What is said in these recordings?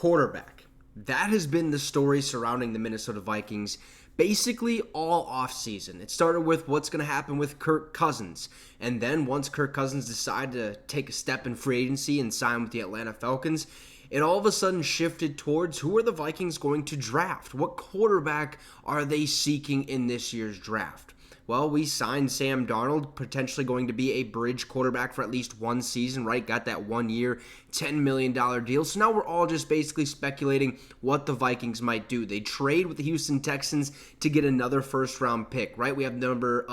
quarterback. That has been the story surrounding the Minnesota Vikings basically all offseason. It started with what's going to happen with Kirk Cousins. And then once Kirk Cousins decided to take a step in free agency and sign with the Atlanta Falcons, it all of a sudden shifted towards who are the Vikings going to draft? What quarterback are they seeking in this year's draft? Well, we signed Sam Darnold, potentially going to be a bridge quarterback for at least one season, right? Got that 1 year, $10 million deal. So now we're all just basically speculating what the Vikings might do. They trade with the Houston Texans to get another first-round pick, right? We have number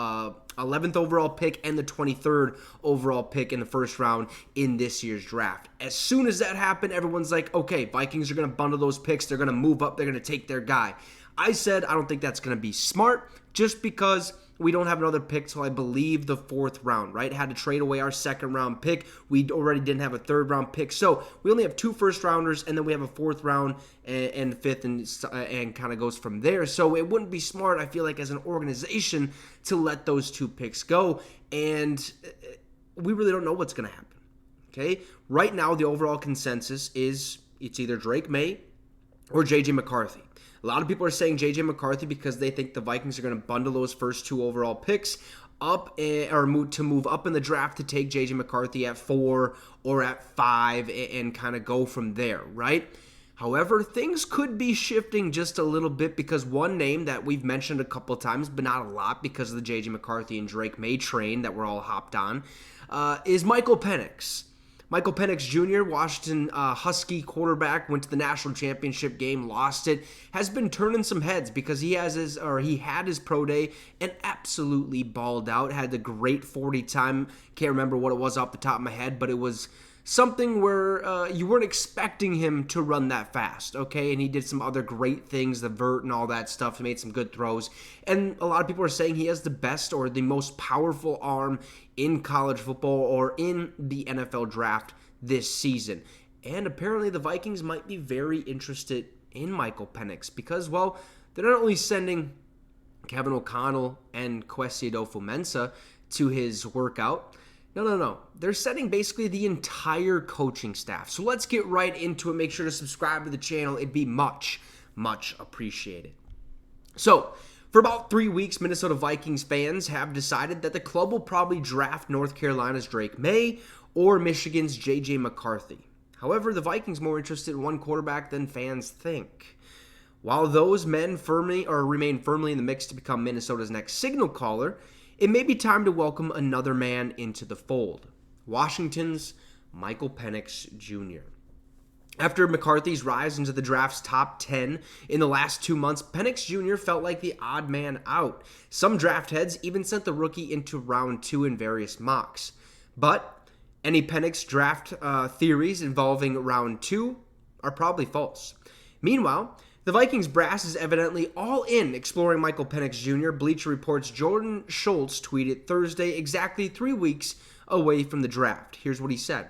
11th overall pick and the 23rd overall pick in the first round in this year's draft. As soon as that happened, everyone's like, okay, Vikings are going to bundle those picks. They're going to move up. They're going to take their guy. I said I don't think that's going to be smart just because we don't have another pick till I believe the 4th round, right? Had to trade away our 2nd round pick. We already didn't have a 3rd round pick. So we only have 2 first rounders, and then we have a 4th round and 5th, and kind of goes from there. So it wouldn't be smart, I feel like, as an organization to let those 2 picks go. And we really don't know what's going to happen, okay? Right now, the overall consensus is it's either Drake May or J.J. McCarthy. A lot of people are saying J.J. McCarthy because they think the Vikings are going to bundle those first 2 overall picks up or move up in the draft to take J.J. McCarthy at 4 or at 5 and kind of go from there, right? However, things could be shifting just a little bit because one name that we've mentioned a couple of times, but not a lot because of the J.J. McCarthy and Drake May train that we're all hopped on, is Michael Penix. Michael Penix Jr., Washington Husky quarterback, went to the national championship game, lost it, has been turning some heads because he had his pro day and absolutely balled out, had a great 40 time. Can't remember what it was off the top of my head, but it was something where you weren't expecting him to run that fast, okay? And he did some other great things, the vert and all that stuff. He made some good throws. And a lot of people are saying he has the best or the most powerful arm in college football or in the NFL draft this season. And apparently the Vikings might be very interested in Michael Penix because, well, they're not only sending Kevin O'Connell and Kwesi Adofo-Mensah to his workout. No. They're sending basically the entire coaching staff. So let's get right into it. Make sure to subscribe to the channel. It'd be much, much appreciated. So, for about 3 weeks, Minnesota Vikings fans have decided that the club will probably draft North Carolina's Drake May or Michigan's J.J. McCarthy. However, the Vikings are more interested in one quarterback than fans think. While those men remain firmly in the mix to become Minnesota's next signal caller, it may be time to welcome another man into the fold, Washington's Michael Penix Jr. After McCarthy's rise into the draft's top 10 in the last 2 months, Penix Jr. felt like the odd man out. Some draft heads even sent the rookie into round 2 in various mocks. But any Penix draft theories involving round 2 are probably false. Meanwhile, the Vikings brass is evidently all in exploring Michael Penix Jr. Bleacher Report's Jordan Schultz tweeted Thursday, exactly 3 weeks away from the draft. Here's what he said.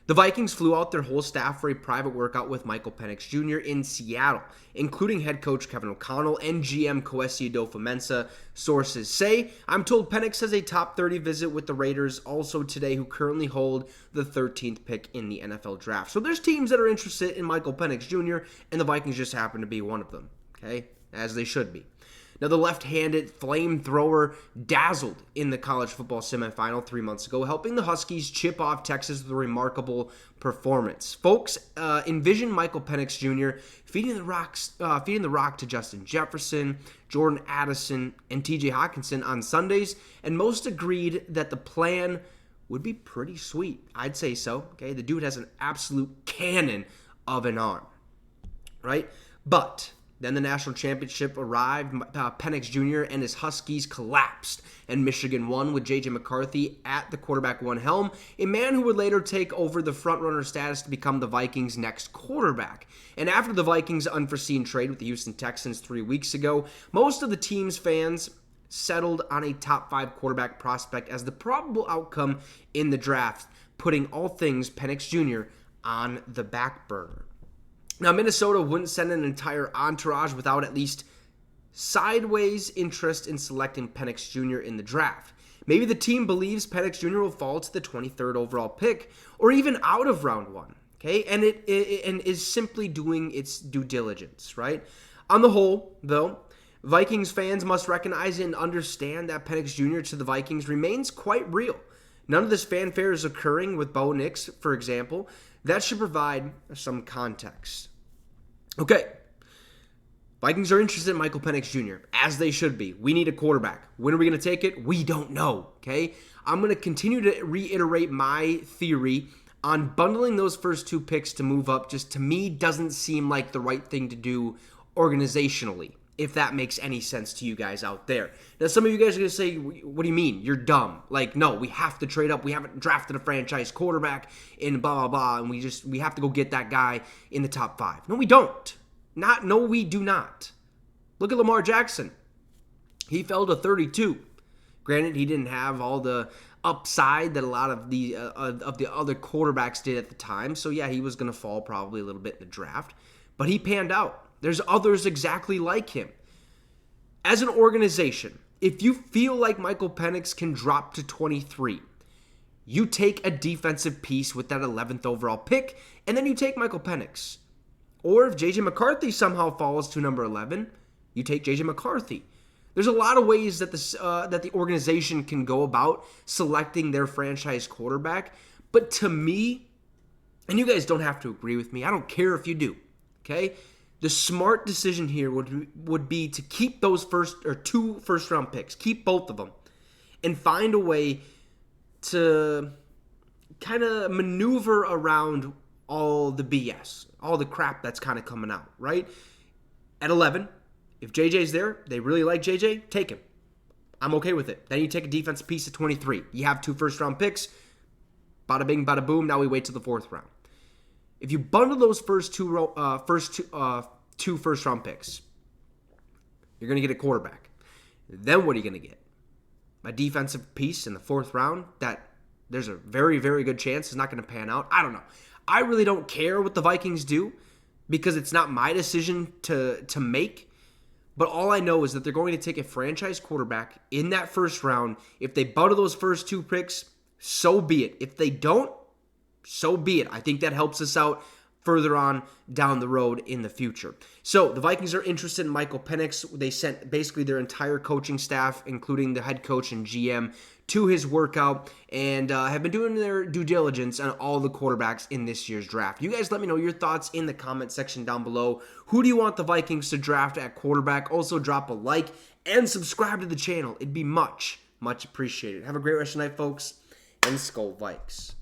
The Vikings flew out their whole staff for a private workout with Michael Penix Jr. in Seattle, including head coach Kevin O'Connell and GM Kwesi Adofo-Mensah. Sources say, I'm told Penix has a top 30 visit with the Raiders also today, who currently hold the 13th pick in the NFL draft. So there's teams that are interested in Michael Penix Jr., and the Vikings just happen to be one of them, okay? As they should be. Now, the left-handed flamethrower dazzled in the college football semifinal 3 months ago, helping the Huskies chip off Texas with a remarkable performance. Folks, envision Michael Penix Jr. feeding the rock to Justin Jefferson, Jordan Addison, and T.J. Hockenson on Sundays, and most agreed that the plan would be pretty sweet. I'd say so. Okay, the dude has an absolute cannon of an arm, right? But then the national championship arrived. Penix Jr. and his Huskies collapsed, and Michigan won with J.J. McCarthy at the quarterback one helm, a man who would later take over the frontrunner status to become the Vikings' next quarterback. And after the Vikings' unforeseen trade with the Houston Texans 3 weeks ago, most of the team's fans settled on a top 5 quarterback prospect as the probable outcome in the draft, putting all things Penix Jr. on the back burner. Now, Minnesota wouldn't send an entire entourage without at least sideways interest in selecting Penix Jr. in the draft. Maybe the team believes Penix Jr. will fall to the 23rd overall pick or even out of round 1. okay? And it is simply doing its due diligence, right? On the whole, though, Vikings fans must recognize and understand that Penix Jr. to the Vikings remains quite real. None of this fanfare is occurring with Bo Nix, for example. That should provide some context. Okay. Vikings are interested in Michael Penix Jr., as they should be. We need a quarterback. When are we going to take it? We don't know, okay? I'm going to continue to reiterate my theory on bundling those first 2 picks to move up. Just to me doesn't seem like the right thing to do organizationally, if that makes any sense to you guys out there. Now, some of you guys are going to say, what do you mean? You're dumb. Like, no, we have to trade up. We haven't drafted a franchise quarterback in blah, blah, blah, and we have to go get that guy in the top 5. No, we don't. No, we do not. Look at Lamar Jackson. He fell to 32. Granted, he didn't have all the upside that a lot of the other quarterbacks did at the time. So, yeah, he was going to fall probably a little bit in the draft. But he panned out. There's others exactly like him. As an organization, if you feel like Michael Penix can drop to 23, you take a defensive piece with that 11th overall pick, and then you take Michael Penix. Or if J.J. McCarthy somehow falls to number 11, you take J.J. McCarthy. There's a lot of ways that the organization can go about selecting their franchise quarterback. But to me, and you guys don't have to agree with me, I don't care if you do, okay? The smart decision here would be to keep those 2 first-round picks, keep both of them, and find a way to kind of maneuver around all the BS, all the crap that's kind of coming out, right? At 11, if JJ's there, they really like JJ, take him. I'm okay with it. Then you take a defensive piece at 23. You have 2 first-round picks. Bada bing, bada boom. Now we wait till the 4th round. If you bundle those first two first-round picks, you're going to get a quarterback. Then what are you going to get? A defensive piece in the 4th round that there's a very, very good chance is not going to pan out. I don't know. I really don't care what the Vikings do because it's not my decision to make. But all I know is that they're going to take a franchise quarterback in that 1st round. If they bundle those first 2 picks, so be it. If they don't, so be it. I think that helps us out further on down the road in the future. So the Vikings are interested in Michael Penix. They sent basically their entire coaching staff, including the head coach and GM, to his workout and have been doing their due diligence on all the quarterbacks in this year's draft. You guys let me know your thoughts in the comment section down below. Who do you want the Vikings to draft at quarterback? Also drop a like and subscribe to the channel. It'd be much, much appreciated. Have a great rest of the night, folks, and Skol Vikes.